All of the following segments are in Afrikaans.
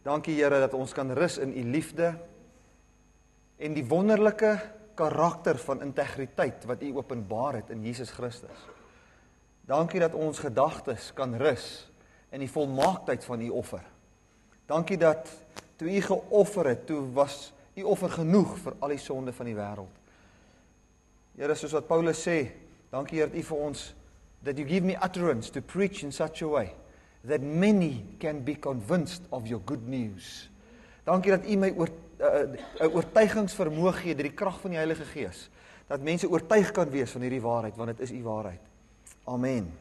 Dankie Here dat ons kan rus in U liefde en die wonderlike karakter van integriteit wat U openbaar het in Jesus Christus. Dankie dat ons gedagtes kan rus in die volmaaktheid van U offer. Dankie dat toe U geoffer het, toe was U offer genoeg vir al die sonde van die wêreld. Here, soos wat Paulus sê, dankie Here dat U vir ons, that you give me utterance to preach in such a way that many can be convinced of your good news. Dankie dat U my oortuigingsvermoë gee deur die krag van die Heilige Gees, dat mense oortuig kan wees van hierdie waarheid, want dit is U waarheid. Amen.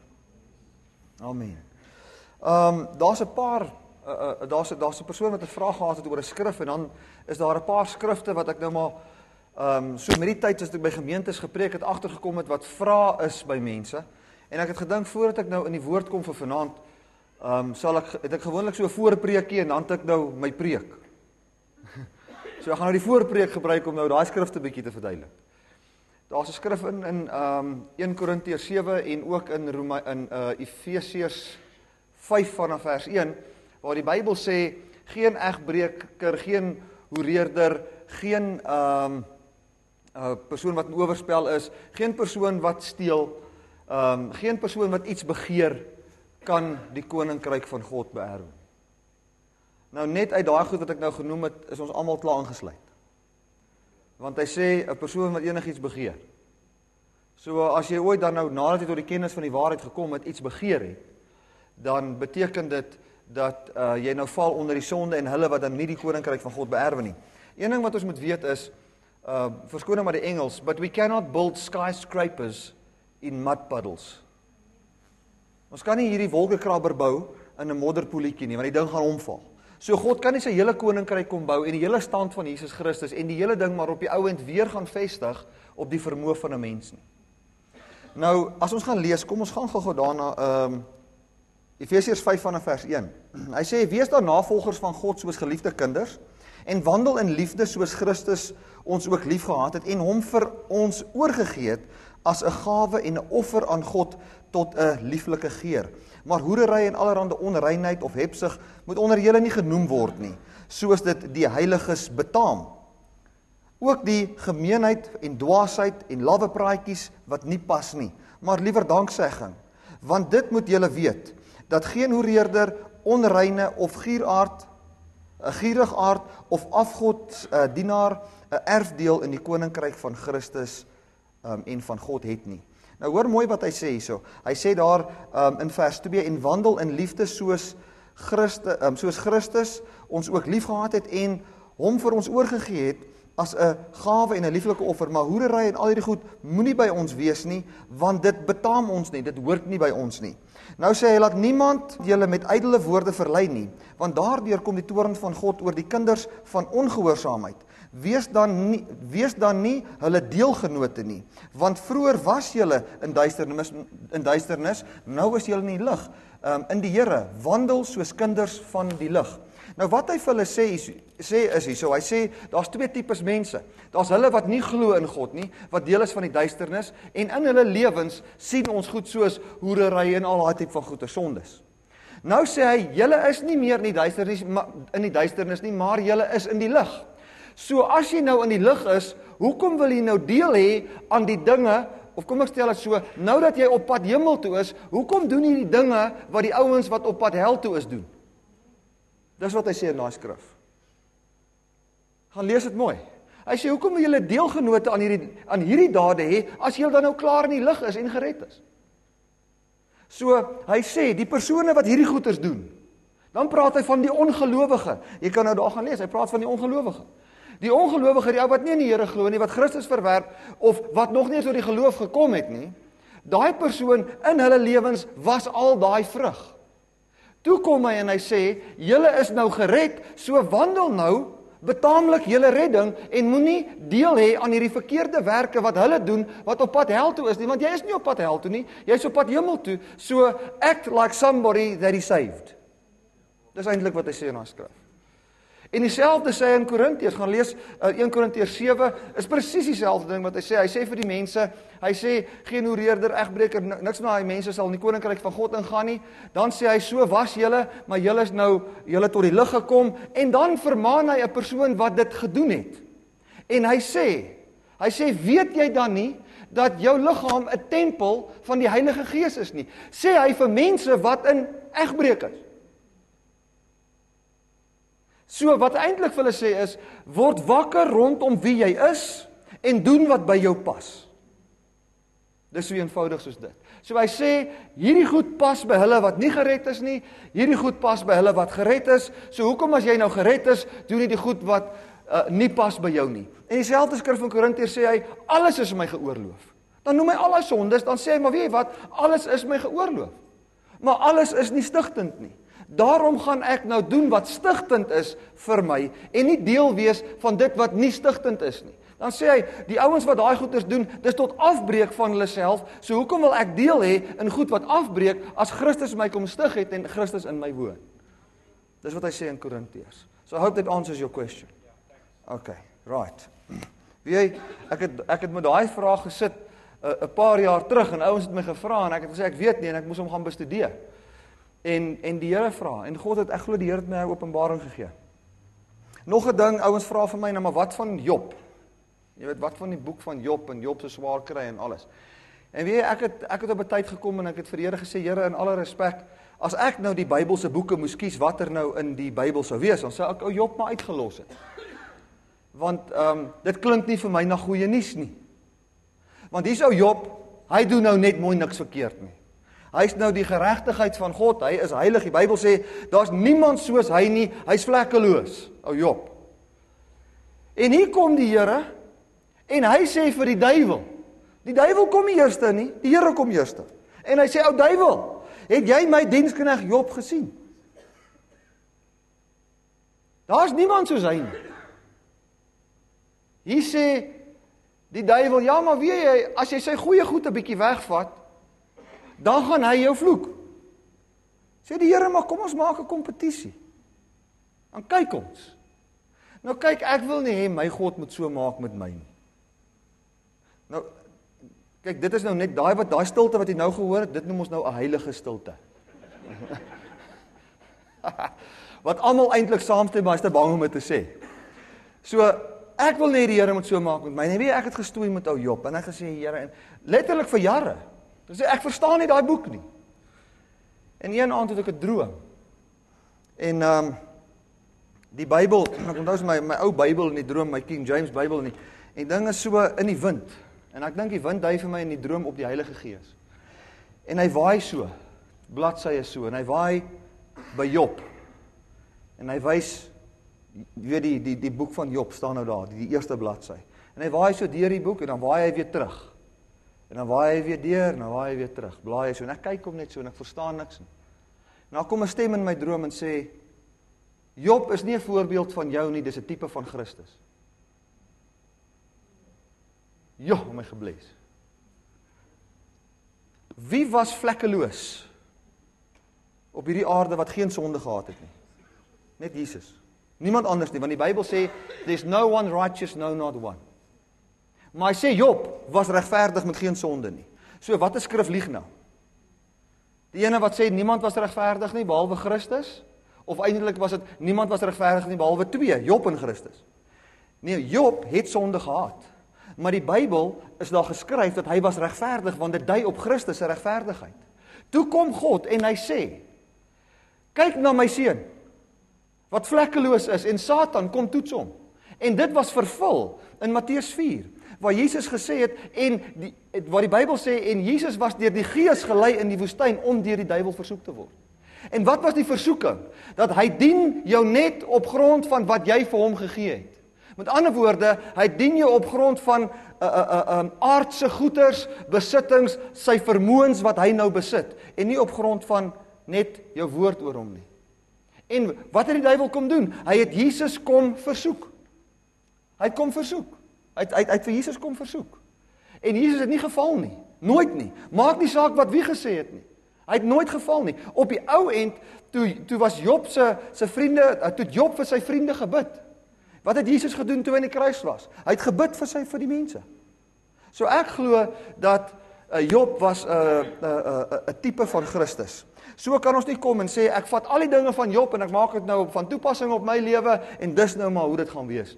Amen. Daar's 'n paar, daar's 'n persoon wat 'n vraag gehad het oor 'n skrif, en dan is daar 'n paar skrifte wat ek nou maar, so met die tyd as ek by gemeentes gepreek het, agtergekom het wat vrae is by mense, en ek het gedink, voordat ek nou in die woord kom vir vanaand, het ek gewoonlik so 'n voorpreekie, en dan het ek nou my preek. So ek gaan nou die voorpreek gebruik om nou daai skrifte bietjie te verduidelik. Daar's 'n skrif in 1 Korintiërs 7 en ook in Efesiërs 5 vanaf vers 1, waar die Bybel sê, geen egbreker, geen hoereerder, geen persoon wat in oorspel is, geen persoon wat steel, geen persoon wat iets begeer, kan die koninkryk van God beerwe. Nou net uit daai goed wat ek nou genoem het, is ons almal klaar ingesluit. Want hy sê, 'n persoon wat enigiets begeer. So as jy ooit dan nou, nadat jy tot die kennis van die waarheid gekom het, iets begeer het, dan beteken dit dat jy nou val onder die sonde en hulle wat dan nie die koninkryk van God beerwe nie. Een ding wat ons moet weet is, verskoon nou maar die Engels, but we cannot build skyscrapers in mud puddles. Ons kan nie hierdie wolkekrabber bou in 'n modderpoelietjie nie, want die ding gaan omval. So God kan nie sy hele koninkryk kom bou en die hele stand van Jesus Christus en die hele ding maar op die ou end weer gaan vestig op die vermoë van 'n mens nie. Nou, as ons gaan lees, kom ons gaan gou daarna Efesiërs 5 vanaf vers 1. Hy sê, wees dan navolgers van God soos geliefde kinders en wandel in liefde soos Christus ons ook lief gehad het en hom vir ons oorgegee het as 'n gawe en 'n offer aan God tot 'n lieflike geur. Maar hoerery en allerhande onreinheid of hebsug moet onder julle nie genoem word nie, soos dit die heiliges betaam. Ook die gemeenheid en dwaasheid en lawwe praatjies wat nie pas nie, maar liewer danksegging. Want dit moet julle weet, dat geen hoereerder, onreine of gierigaard of afgodsdienaar 'n erfdeel in die koninkryk van Christus en van God het nie. Nou hoor mooi wat hy sê hierso. Hy sê daar in vers 2, en wandel in liefde soos Christus ons ook lief gehad het en hom vir ons oorgegee het as 'n gawe en 'n lieflike offer, maar hoerery en al hierdie goed moenie by ons wees nie, want dit betaam ons nie, dit hoort nie by ons nie. Nou sê hy, laat niemand julle met ydelle woorde verlei nie, want daardeur kom die toorn van God oor die kinders van ongehoorsaamheid. Wees dan nie hulle deelgenote nie, want vroeër was julle in duisternis, nou is julle in die lig, in die Here, wandel soos kinders van die lig. Nou wat hy vir hulle sê is hierso, hy sê, daar's twee tipes mense. Daar's hulle wat nie glo in God nie, wat deel is van die duisternis, en in hulle lewens sien ons goed soos hoerery en al daai tipe van goeie sondes. Nou sê hy, julle is nie meer in die duisternis nie, maar julle is in die lig. So as jy nou in die lig is, hoekom wil jy nou deel hê aan die dinge, of kom ek stel dit so, nou dat jy op pad hemel toe is, hoekom doen jy die dinge wat die ouens wat op pad hel toe is doen? Dis wat hy sê in daai skrif. Gaan lees dit mooi. Hy sê, hoekom wil julle deelgenote aan hierdie dade hê, as julle dan nou klaar in die lig is en gered is? So, hy sê, die persone wat hierdie goeders doen, dan praat hy van die ongelowige. Jy kan nou daar gaan lees, hy praat van die ongelowige. Die ongelowige, die ou wat nie in die Here glo nie, wat Christus verwerp, of wat nog nie tot die geloof gekom het nie, daai persoon in hulle lewens was al daai vrug. Toe kom hy en hy sê, julle is nou gered, so wandel nou betaamlik julle redding en moenie deel hê aan hierdie verkeerde werke wat hulle doen, wat op pad hel toe is nie, want jy is nie op pad hel toe nie, jy is op pad hemel toe, so act like somebody that is saved. Dis eintlik wat hy sê in daai skrif. En dieselfde sê hy in Korintiërs, gaan lees 1 Korintiërs 7, is presies dieselfde ding wat hy sê vir die mense, hy sê, geen hoereerder, egbreker, niks van die mense sal in die koninkryk van God ingaan nie, dan sê hy, so was julle, maar julle is nou, julle tot die lig gekom, en dan vermaan hy 'n persoon wat dit gedoen het, en hy sê, weet jy dan nie, dat jou liggaam 'n tempel van die Heilige Gees is nie, sê hy vir mense wat in egbreek is. So wat eintlik vir hulle sê is, word wakker rondom wie jy is, en doen wat by jou pas. Dis so eenvoudig soos dit. So hy sê, hierdie goed pas by hulle wat nie gered is nie, hierdie goed pas by hulle wat gered is, so hoekom as jy nou gered is, doen jy die goed wat nie pas by jou nie. En dieselfde skrif van Korintiërs sê hy, alles is my geoorloof. Dan noem hy al die sondes, dan sê hy, maar weet jy wat, alles is my geoorloof. Maar alles is nie stigtend nie. Daarom gaan ek nou doen wat stigtend is vir my, en nie deel wees van dit wat nie stigtend is nie. Dan sê hy, die ouens wat daai goeders doen, dis tot afbreek van hulle self, so hoekom wil ek deel hê in goed wat afbreek, as Christus my kom stig het, en Christus in my woon. Dis wat hy sê in Korintiërs. So I hope that answers your question. Okay, right. Weet jy, ek het met daai vraag gesit, 'n paar jaar terug, en ouens het my gevra, en ek het gesê, ek weet nie, en ek moes hom gaan bestudeer. En die Here vra, en God het, ek glo die Here het my 'n openbaring gegee. Nog 'n ding, ouens vra vir my, nou maar wat van Job? Jy weet, wat van die boek van Job, en Job se swaar kry en alles. En weet jy, ek het op 'n tyd gekom, en ek het vir die Here gesê, Here, in alle respek, as ek nou die Bybelse boeke moes kies, wat er nou in die Bybel sou wees, dan sou ek ou Job maar uitgelos het. Want dit klink nie vir my na goeie nuus nie. Want hier is ou Job, hy doen nou net mooi niks verkeerd nie. Hy is nou die geregtigheid van God, hy is heilig, die Bybel sê, daar's niemand soos hy nie, hy's vlekkeloos, ou Job. En hier kom die Here, en hy sê vir die duiwel kom nie eerste nie, die Here kom eerste. En hy sê, ou duiwel, het jy my diensknegt Job gesien? Daar's niemand soos hy nie. Hier sê die duiwel, ja, maar weet jy, as jy sy goeie goed 'n bietjie wegvat, dan gaan hy jou vloek. Sê die Here, maar kom ons maak 'n kompetisie. Dan kyk ons. Nou kyk, ek wil nie hê my God moet so maak met my nie. Nou, kyk, dit is nou net daai stilte wat jy nou gehoor het, dit noem ons nou 'n heilige stilte. Wat almal eintlik saamstem, maar is te bang om dit te sê. So, ek wil nie die Here moet so maak met my nie. Ek het gestoei met ou Job, en ek gesê, Here, en letterlik vir jare, ek verstaan nie daai boek nie. En een aand het ek 'n droom. En die Bybel, ek onthou my ou Bybel in die droom, my King James Bybel en die ding is so in die wind. En ek dink die wind dui vir my in die droom op die Heilige Gees. En hy waai so, bladsye so, en hy waai by Job. En hy wys, jy weet die boek van Job staan nou daar, die eerste bladsy. En hy waai so deur die boek, en dan waai hy weer terug. En dan waai hy weer deur, en dan waai hy weer terug. Blaai hy so, en ek kyk hom net so, en ek verstaan niks nie. En dan kom 'n stem in my droom en sê, Job is nie 'n voorbeeld van jou nie, dis 'n tipe van Christus. Ja, om my gebless. Wie was vlekkeloos op hierdie aarde wat geen sonde gehad het nie? Net Jesus. Niemand anders nie, want die Bybel sê, there's no one righteous, no not one. Maar hy sê, Job was regverdig met geen sonde nie. So, wat is skrif lieg nou? Die ene wat sê, niemand was regverdig nie, behalwe Christus? Of eintlik was dit, niemand was regverdig nie, behalwe twee, Job en Christus? Nee, Job het sonde gehad. Maar die Bybel is daar geskryf dat hy was regverdig, want dit dui op Christus se regverdigheid. Toe kom God en hy sê, kyk na my seun, wat vlekkeloos is, en Satan kom toets hom. En dit was vervul in Matteus 4, waar Jesus gesê het, waar die Bybel sê, en Jesus was deur die Gees gelei in die woestyn, om deur die duiwel versoek te word. En wat was die versoeking? Dat hy dien jou net op grond van wat jy vir hom gegee het. Met ander woorde, hy dien jou op grond van aardse goeders, besittings, sy vermoëns wat hy nou besit, en nie op grond van net jou woord oor hom nie. En wat het die duiwel kom doen? Hy het Jesus kom versoek. Hy het kom versoek. Hy het vir Jesus kom versoek. En Jesus het nie geval nie. Nooit nie. Maak nie saak wat wie gesê het nie. Hy het nooit geval nie. Op die ou end, toe was Job sy vriende, toe Job vir sy vriende gebid. Wat het Jesus gedoen toe hy in die kruis was? Hy het gebid vir die mense. So ek glo dat Job was 'n tipe van Christus. So kan ons nie kom en sê, ek vat al die dinge van Job en ek maak dit nou van toepassing op my lewe en dis nou maar hoe dit gaan wees.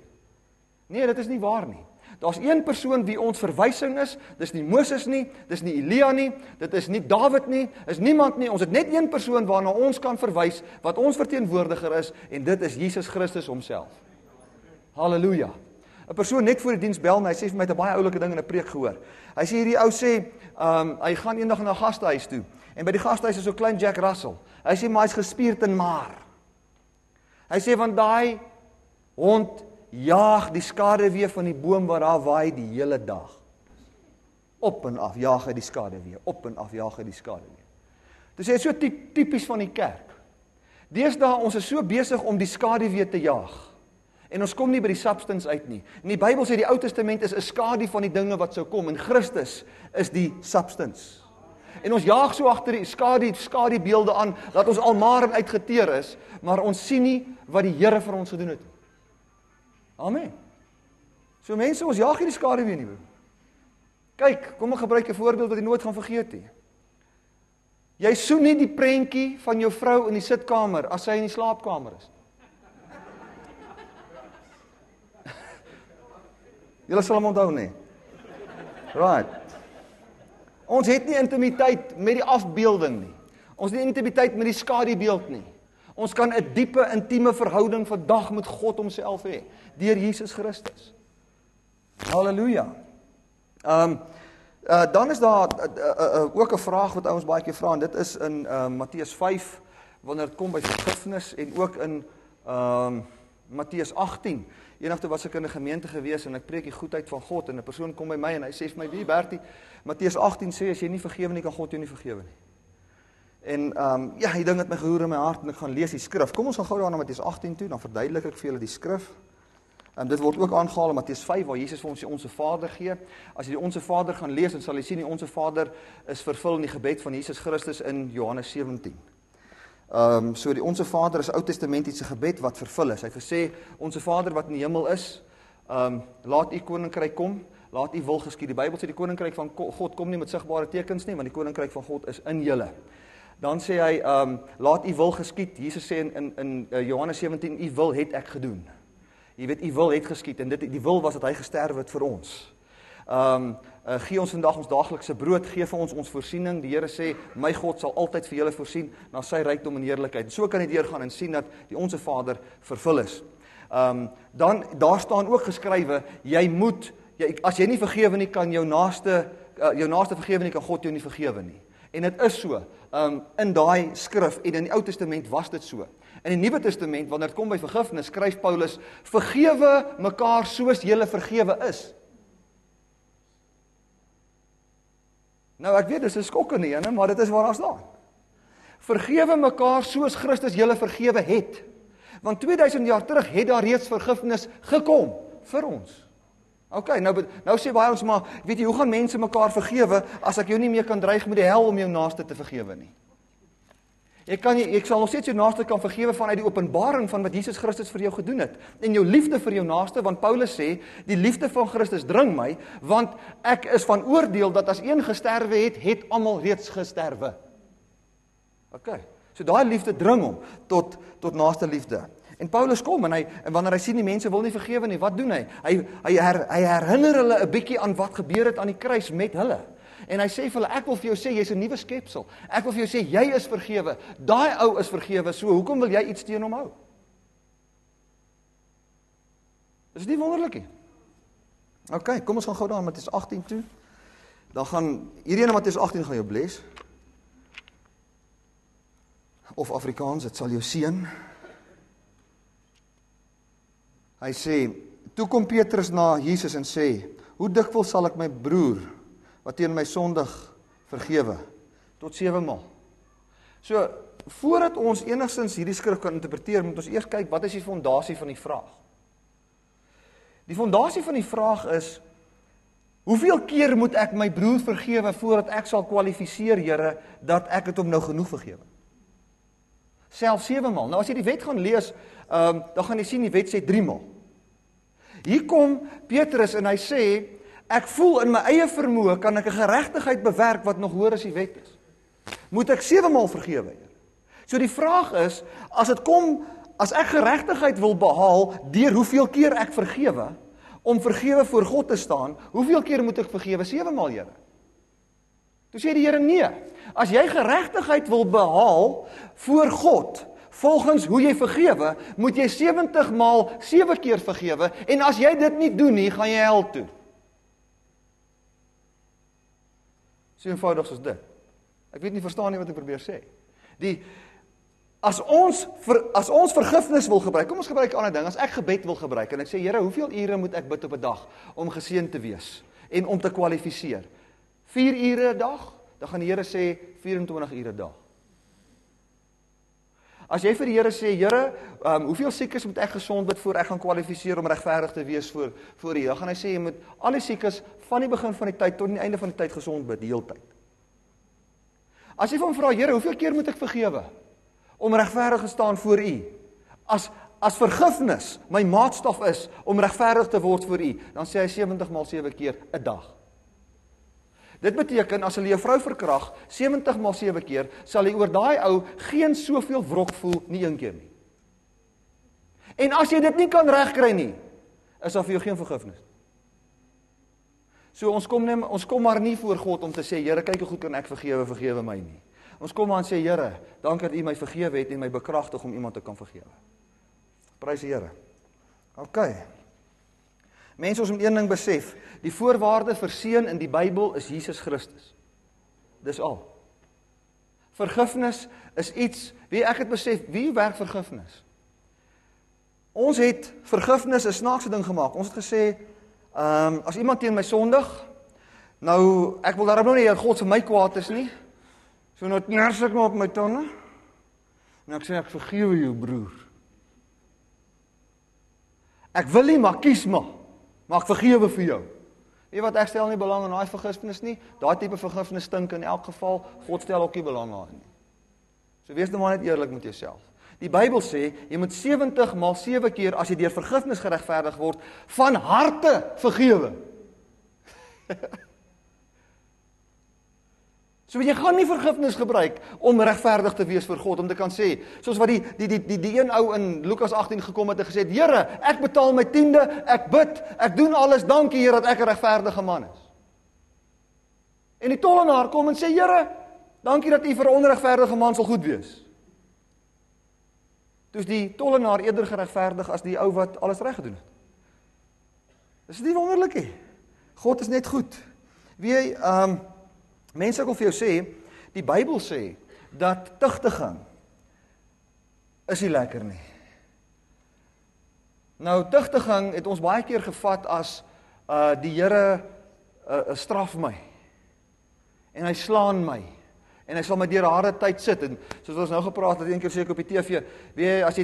Nee, dit is nie waar nie. Daar's een persoon wie ons verwysing is, dis nie Moses nie, dis nie Elia nie, dit is nie Dawid nie, is niemand nie, ons het net een persoon waarna ons kan verwys, wat ons verteenwoordiger is, en dit is Jesus Christus homself. Halleluja. 'n Persoon net voor die diens bel my, hy sê vir my, het 'n baie oulike ding in 'n preek gehoor. Hy sê, hierdie ou sê, hy gaan eendag na 'n gastehuis toe, en by die gastehuis is so klein Jack Russell. Hy sê, maar hy's gespierd en maar. Hy sê, want daai hond jaag die skaduwee van die boom wat daar waai die hele dag. Op en af jaag hy die skaduwee, op en af jaag hy die skaduwee. Dis so tipies van die kerk. Deesdae ons is so besig om die skaduwee te jaag. En ons kom nie by die substance uit nie. En die Bybel sê die Ou Testament is 'n skadu van die dinge wat sou kom en Christus is die substance. En ons jaag so agter die skadubeelde aan dat ons almaar en uitgeteer is, maar ons sien nie wat die Here vir ons gedoen het. Amen. So mense, ons jaag nie die skaduwee nie. Kyk, kom ek gebruik 'n voorbeeld wat jy nooit gaan vergeet nie. Jy soen nie die prentjie van jou vrou in die sitkamer as sy in die slaapkamer is. Julle sal hom onthou nie. Right. Ons het nie intimiteit met die afbeelding nie. Ons het nie intimiteit met die skadubeeld nie. Ons kan 'n diepe, intieme verhouding vandag met God homself hê, deur Jesus Christus. Halleluja. Dan is daar ook 'n vraag wat ouens baie keer vra, en dit is in Matteus 5, wanneer dit kom by vergifnis, en ook in Matteus 18. Eendag was ek in 'n gemeente gewees en ek preek die goedheid van God, en 'n persoon kom by my en hy sê vir my, wie Bertie, Matteus 18 sê, as jy nie vergewe nie, kan God jou nie vergewe nie. En ja, die ding het my geroer in my hart en ek gaan lees die skrif. Kom ons gaan gou daar na Matteus 18 toe, dan verduidelik ek vir julle die skrif. Dit word ook aangehaal in Matteus 5, waar Jesus vir ons die Onse Vader gee. As jy die Onse Vader gaan lees, dan sal jy sien die Onse Vader is vervul in die gebed van Jesus Christus in Johannes 17. So die Onse Vader is Ou Testamentiese gebed wat vervul is. Hy het gesê, Onse Vader wat in die hemel is, laat u koninkryk kom, laat u wil geskied. Die Bybel sê die koninkryk van God kom nie met sigbare tekens nie, want die koninkryk van God is in julle. Dan sê hy, laat u wil geskied. Jesus sê in Johannes 17, u wil het ek gedoen. Jy weet, u wil het geskied, en die wil was dat hy gesterf het vir ons. Gee ons vandag ons daaglikse brood, gee vir ons voorsiening. Die Here sê, my God sal altyd vir julle voorsien, na sy rykdom en heerlikheid. So kan jy deurgaan en sien dat die Onse Vader vervul is. Dan, daar staan ook geskrywe, as jy nie vergewe nie, kan jou naaste vergewe nie, kan God jou nie vergewe nie. En dit is so, in daai skrif, en in die Ou Testament was dit so. In die Nuwe Testament, wanneer dit kom by vergifnis, skryf Paulus, vergewe mekaar soos julle vergewe is. Nou ek weet, dis 'n skokkende ene, maar dit is waar daar staan. Vergewe mekaar soos Christus julle vergewe het. Want 2000 jaar terug het daar reeds vergifnis gekom vir ons. Ok, nou sê baie ons maar, weet jy, hoe gaan mense mekaar vergewe as ek jou nie meer kan dreig met die hel om jou naaste te vergewe nie? Ek sal nog steeds jou naaste kan vergewe vanuit die openbaring van wat Jesus Christus vir jou gedoen het. En jou liefde vir jou naaste, want Paulus sê, die liefde van Christus dring my, want ek is van oordeel dat as een gesterwe het almal reeds gesterwe. Ok, so daai liefde dring hom tot naaste liefde. En Paulus kom, en wanneer hy sien die mense wil nie vergewe nie, wat doen hy? Hy herinner hulle 'n bietjie aan wat gebeur het aan die kruis met hulle. En hy sê vir hulle, ek wil vir jou sê, jy's 'n nuwe skepsel. Ek wil vir jou sê, jy is vergewe. Daai ou is vergewe, so hoekom wil jy iets teen hom hou? Is dit nie wonderlik nie? Ok, kom ons gaan gou daar in Matteus 18 toe. Dan gaan, hierdie in Matteus 18 gaan jou bless. Of Afrikaans, dit sal jou seën. Hy sê, toe kom Petrus na Jesus en sê, hoe dikwels sal ek my broer, wat teen my sondig vergewe? Tot 7 maal. So, voordat ons enigstens hierdie skrif kan interpreteer, moet ons eers kyk, wat is die fondasie van die vraag? Die fondasie van die vraag is, Hoeveel keer moet ek my broer vergewe voordat ek sal kwalifiseer, Here, dat ek het hom nou genoeg vergewe? Selfs 7 maal. Nou as jy die wet gaan lees, dan gaan jy sien die wet sê 3 maal. Hier kom Petrus en hy sê, ek voel in my eie vermoë kan ek 'n geregtigheid bewerk wat nog hoër as die wet is. Moet ek 7 maal vergewe, Here? So die vraag is, as ek geregtigheid wil behaal deur hoeveel keer ek vergewe, om vergewe voor God te staan, hoeveel keer moet ek vergewe? 7 maal, Here. Toe sê die Here, nee. As jy geregtigheid wil behaal voor God, volgens hoe jy vergewe, moet jy 70 maal 7 keer vergewe, en as jy dit nie doen nie, gaan jy hel toe. So eenvoudig soos dit. Ek weet nie, verstaan nie wat ek probeer sê. As ons vergifnis wil gebruik, kom ons gebruik 'n ander ding, as ek gebed wil gebruik, en ek sê, Here, hoeveel ure moet ek bid op 'n dag, om geseën te wees, en om te kwalifiseer? 4 ure 'n dag? Dan gaan die Here sê, 24 ure 'n dag. As jy vir die Here sê, Here, hoeveel siekes moet ek gesond bid, voor ek gaan kwalifiseer om regverdig te wees voor U? Dan gaan hy sê, jy moet al die siekes, van die begin van die tyd, tot die einde van die tyd gesond bid, die hele tyd. As jy van vra, Here, hoeveel keer moet ek vergewe, om regverdig te staan voor U? As vergifnis my maatstaf is, om regverdig te word voor U, dan sê hy 70 maal 7 keer 'n dag. Dit beteken, as hulle jou vrou verkrag, 70 maal 7 keer, sal hy oor daai ou geen soveel wrok voel, nie een keer nie. En as jy dit nie kan regkry nie, is daar vir jou geen vergifnis. So ons kom maar nie voor God om te sê, Here, kyk hoe goed kan ek vergewe my nie. Ons kom maar en sê, Here, dankie dat U my vergewe het en my bekragtig om iemand te kan vergewe. Prys die Here. OK. Mense, ons moet een ding besef, die voorwaarde vir seën in die Bybel is Jesus Christus. Dis al. Vergifnis is iets, ek het besef, wie werk vergifnis? Ons het vergifnis 'n snaakse ding gemaak. Ons het gesê, as iemand teen my sondig, nou, ek wil daarom nou nie dat God vir my kwaad is nie, so nou kners ek maar op my tande, en ek sê, ek vergewe jou broer. Ek wil nie, maar kies maar ek vergewe vir jou. Weet wat, ek stel nie belang in daai vergifnis nie, daai tipe vergifnis stink in elk geval, God stel ook nie belang aan nie. So wees nou maar net eerlik met jouself. Die Bybel sê, jy moet 70 maal 7 keer, as jy deur vergifnis geregverdig word, van harte vergewe. So jy gaan nie vergifnis gebruik om regverdig te wees vir God, om te kan sê, soos wat die een ou in Lukas 18 gekom het en gesê, Here, ek betaal my 10de, ek bid, ek doen alles, dankie Here dat ek 'n regverdige man is. En die tollenaar kom en sê, Here, dankie dat U vir 'n onregverdige man sal goed wees. Dus die tollenaar eerder geregverdig as die ou wat alles reg gedoen het. Dis nie wonderlik nie. God is net goed. Wie mense, ek wil vir jou sê, die Bybel sê dat tugtiging is nie lekker nie. Nou, tugtiging het ons baie keer gevat as die Here straf my en hy slaan my en hy sal my deur 'n harde tyd sit, en soos ons nou gepraat het, een keer sê ek op die TV, as jy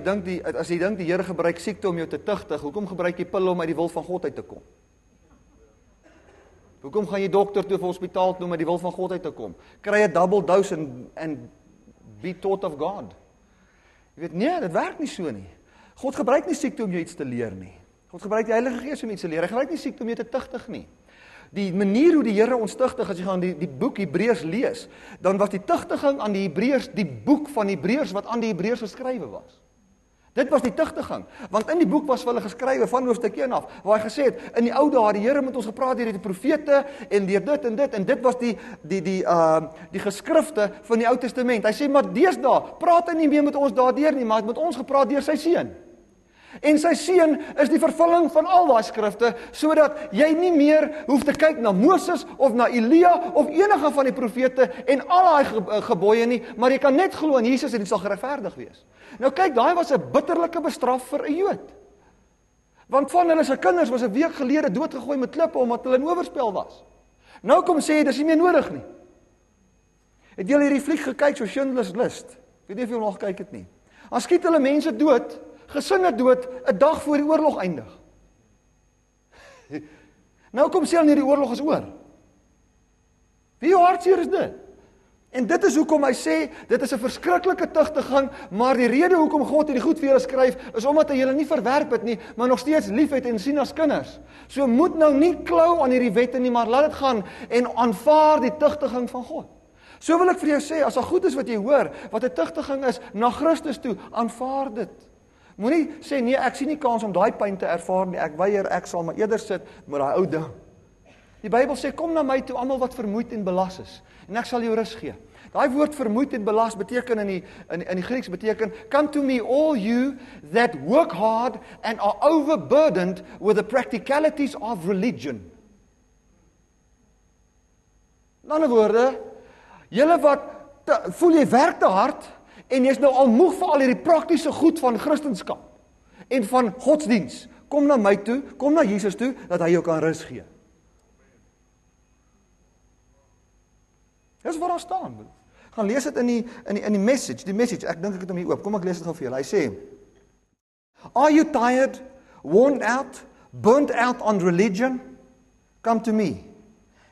dink die Here gebruik siekte om jou te tugtig, hoekom gebruik jy pille om uit die wil van God uit te kom? Hoekom gaan jy dokter toe of hospitaal toe om uit die wil van God uit te kom? Kry 'n double dose and be taught of God. Jy weet, nee, dit werk nie so nie. God gebruik nie siekte om jou iets te leer nie. God gebruik die Heilige Gees om iets te leer. Hy gebruik nie siekte om jou te tugtig nie. Die manier hoe die Here ons tugtig, as jy gaan die boek Hebreërs lees, dan was die tugtiging aan die Hebreërs, die boek van Hebreërs wat aan die Hebreërs geskrywe was. Dit was die tugtiging, want in die boek was vir hulle geskrywe van hoofstuk 1 af, waar hy gesê het, in die ou dae, die Here met ons gepraat deur die profete, en deur dit en dit was die geskrifte van die Ou Testament. Hy sê, maar deesdae, praat hy nie meer met ons daardeur nie, maar het met ons gepraat deur sy seun. En sy seun is die vervulling van al daai skrifte, sodat jy nie meer hoef te kyk na Moses of na Elia of enige van die profete en al daai gebooie nie, maar jy kan net glo in Jesus en jy sal geregverdig wees. Nou kyk, daai was 'n bitterlike bestraf vir 'n Jood. Want van hulle se kinders was 'n week gelede doodgegooi met klippe omdat hulle in oorspel was. Nou kom sê, dis nie meer nodig nie. Het julle hierdie fliek gekyk, so Schindler's List? Ek weet nie of julle nog gekyk het nie. Dan skiet hulle mense dood, gesinne dood, 'n dag voor die oorlog eindig. Nou kom sê hulle nie die oorlog is oor. Wie hartseer is dit? En dit is hoekom hy sê, dit is 'n verskriklike tugtegang, maar die rede hoekom God hierdie goed vir julle skryf, is omdat hy julle nie verwerp het nie, maar nog steeds liefhet en sien as kinders. So moet nou nie klou aan hierdie wette nie, maar laat dit gaan en aanvaar die tugtegang van God. So wil ek vir jou sê, as daar goed is wat jy hoor, wat 'n tugtegang is, na Christus toe, aanvaar dit. Moenie sê, nee, ek sien nie kans om daai pyn te ervaar nie, ek weier, ek sal maar eerder sit met daai ou ding. Die Bybel sê, kom na my toe, almal wat vermoeid en belas is, en ek sal jou rus gee. Daai woord vermoeid en belas beteken in die Grieks beteken, come to me all you that work hard and are overburdened with the practicalities of religion. In ander woorde, julle wat voel jy werk te hard en jy's nou al moeg vir al hierdie praktiese goed van Christendom en van godsdiens. Kom na my toe, kom na Jesus toe, dat hy jou kan rus gee. Dis waar daar staan. Gaan lees dit in die message, ek dink ek het hom hier oop. Kom ek lees dit gou vir julle. Hy sê, are you tired, worn out, burnt out on religion? Come to me.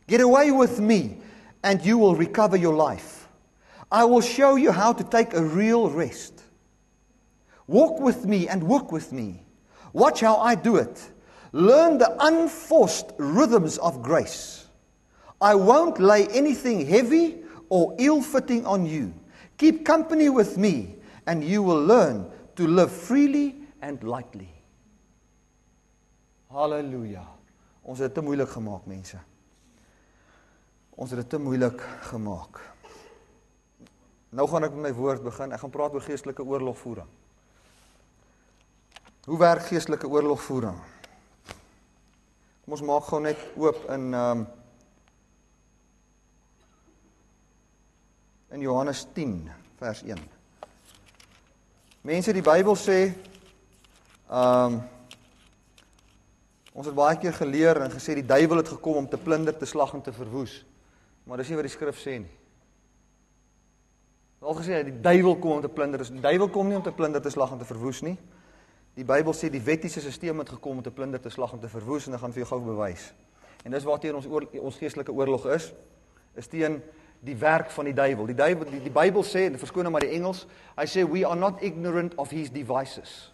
Get away with me and you will recover your life. I will show you how to take a real rest. Walk with me and work with me. Watch how I do it. Learn the unforced rhythms of grace. I won't lay anything heavy or ill-fitting on you. Keep company with me and you will learn to live freely and lightly. Halleluja. Ons het dit te moeilik gemaak, mense. Ons het dit te moeilik gemaak. Nou gaan ek met my woord begin. Ek gaan praat oor geestelike oorlogvoering. Hoe werk geestelike oorlogvoering? Kom ons maak gou net oop in Johannes 10 vers 1. Mense, die Bybel sê, ons het baie keer geleer en gesê die duiwel het gekom om te plunder, te slag en te verwoes. Maar dis nie wat die skrif sê nie. Al gesê die duiwel kom om te plunder, die duiwel kom nie om te plunder, te slag en te verwoes nie. Die Bybel sê die wettiese stelsel het gekom om te plunder, te slag en te verwoes en ek gaan vir jou gou bewys. En dis waarteen ons geestelike oorlog is teen die werk van die duiwel. Die Bybel sê, en verskoon nou maar die Engels, hy sê we are not ignorant of his devices.